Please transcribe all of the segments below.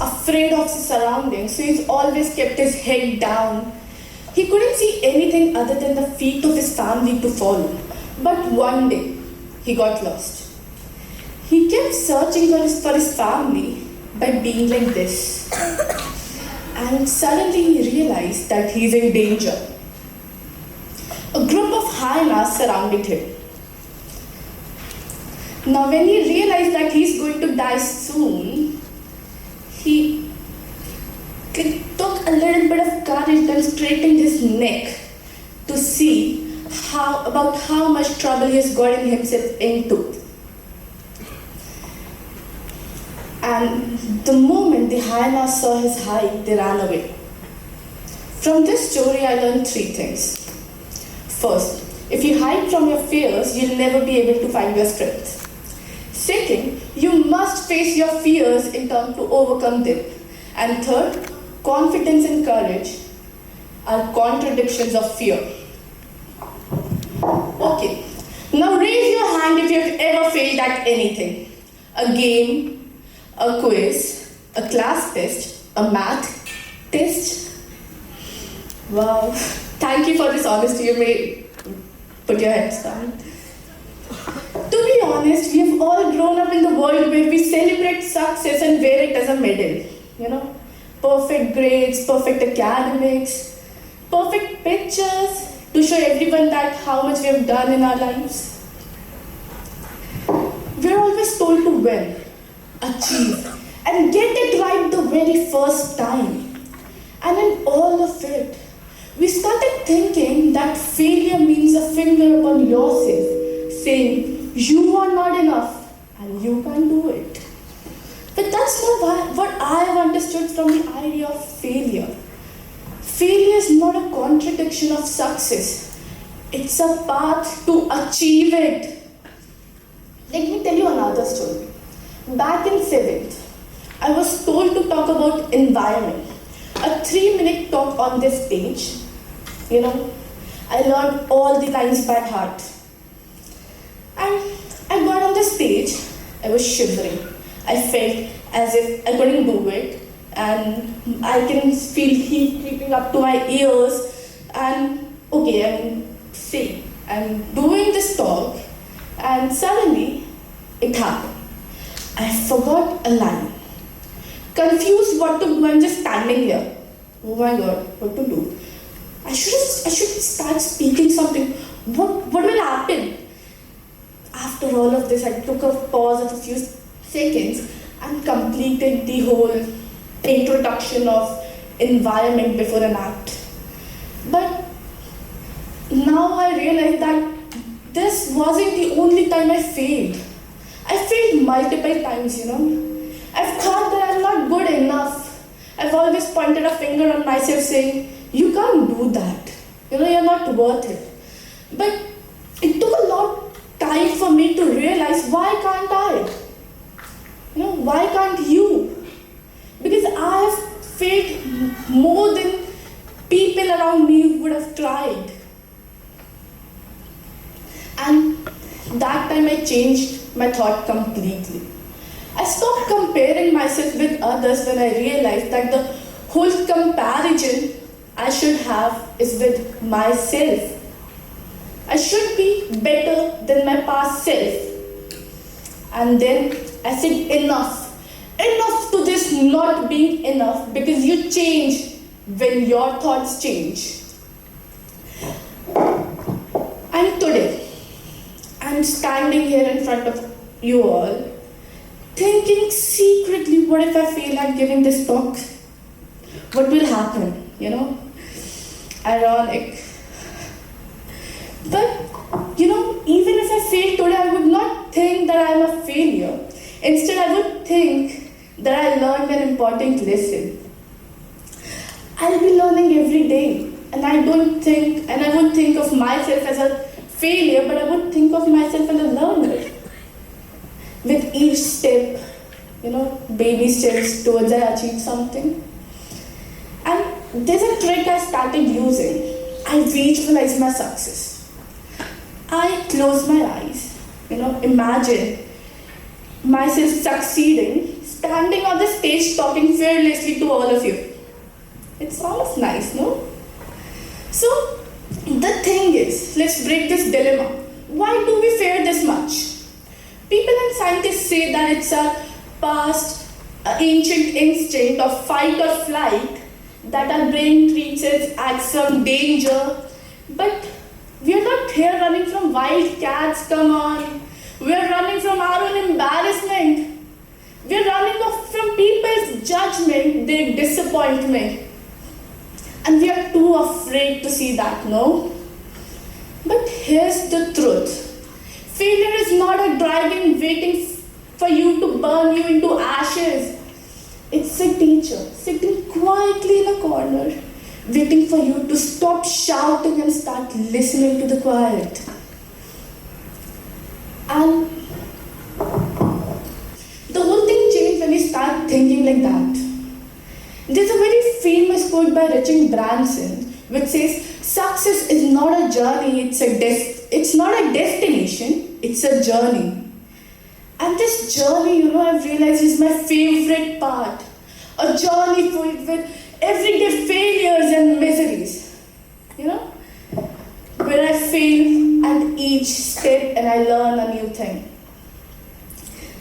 afraid of his surroundings, so he's always kept his head down. He couldn't see anything other than the feet of his family to follow. But one day, he got lost. He kept searching for his family by being like this. And suddenly he realized that he's in danger. A group of hyenas surrounded him. Now when he realized that he's going to die soon, he took a little bit of courage and straightened his neck to see how much trouble he has gotten himself into. And the moment the hyenas saw his hide, they ran away. From this story, I learned 3 things. First, if you hide from your fears, you'll never be able to find your strength. Second, you must face your fears in turn to overcome them. And third, confidence and courage are contradictions of fear. Okay, now raise your hand if you have ever failed at anything. A game, a quiz, a class test, a math test. Wow, thank you for this honesty. You may put your heads down. To be honest, we have all grown up in the world where we celebrate success and wear it as a medal. Perfect grades, perfect academics, perfect pictures to show everyone that how much we have done in our lives. We're always told to win, achieve, and get it right the very first time. And in all of it, we started thinking that failure means a finger upon yourself, saying you are not enough and you can't do it. But that's not what I have understood from the idea of failure. Failure is not a contradiction of success. It's a path to achieve it. Let me tell you another story. Back in 7th, I was told to talk about environment. A 3-minute talk on this stage. I learned all the lines by heart. And I got on the stage, I was shivering. I felt as if I couldn't do it, and I can feel heat creeping up to my ears. And okay, I'm doing this talk, and suddenly it happened. I forgot a line. Confused what to do, I'm just standing here. Oh my God, what to do? I should start speaking something. What will happen? After all of this, I took a pause of a few seconds and completed the whole introduction of environment before an act. But now I realize that this wasn't the only time I failed. I failed multiple times, I've thought that I'm not good enough. I've always pointed a finger on myself saying, you can't do that. You're not worth it. But it took a lot of time for me to realize, why can't I? Why can't you? Because I have failed more than people around me would have tried. And that time I changed my thought completely. I stopped comparing myself with others when I realized that the whole comparison I should have is with myself. I should be better than my past self. And then I said, enough. Enough to this not being enough, because you change when your thoughts change. And today, I'm standing here in front of you all, thinking secretly, what if I fail at giving this talk? What will happen, Ironic. But, even if I fail today, I would not think that I am a failure. Instead, I would think that I learned an important lesson. I'll be learning every day, and I wouldn't think of myself as a failure, but I would think of myself as a learner. With each step, baby steps towards I achieve something. And there's a trick I started using. I visualize my success. I close my eyes, imagine myself succeeding, standing on the stage talking fearlessly to all of you. It sounds nice, no? So, the thing is, let's break this dilemma. Why do we fear this much? People and scientists say that it's a past, ancient instinct of fight or flight that our brain treats as some danger. But we are not here running from wild cats, come on. We are running from our own embarrassment. We are running off from people's judgment, their disappointment. And we are too afraid to see that, no? But here's the truth. Failure is not a dragon waiting for you to burn you into ashes. It's a teacher sitting quietly in a corner, waiting for you to stop shouting and start listening to the quiet. And the whole thing changed when you start thinking like that. There's a very famous quote by Richard Branson which says, "Success is not a journey, it's not a destination, it's a journey." And this journey, I've realized is my favorite part. A journey filled with everyday failures and miseries. Where I fail at each step and I learn a new thing.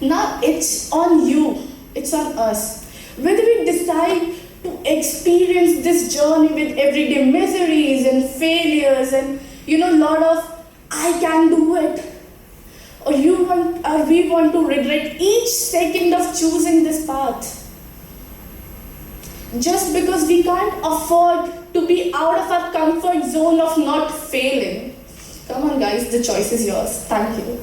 Now it's on you, it's on us. Whether we decide to experience this journey with everyday miseries and failures and a lot of "I can do it," or we want to regret each second of choosing this path. Just because we can't afford to be out of our comfort zone of not failing. Come on guys, the choice is yours. Thank you.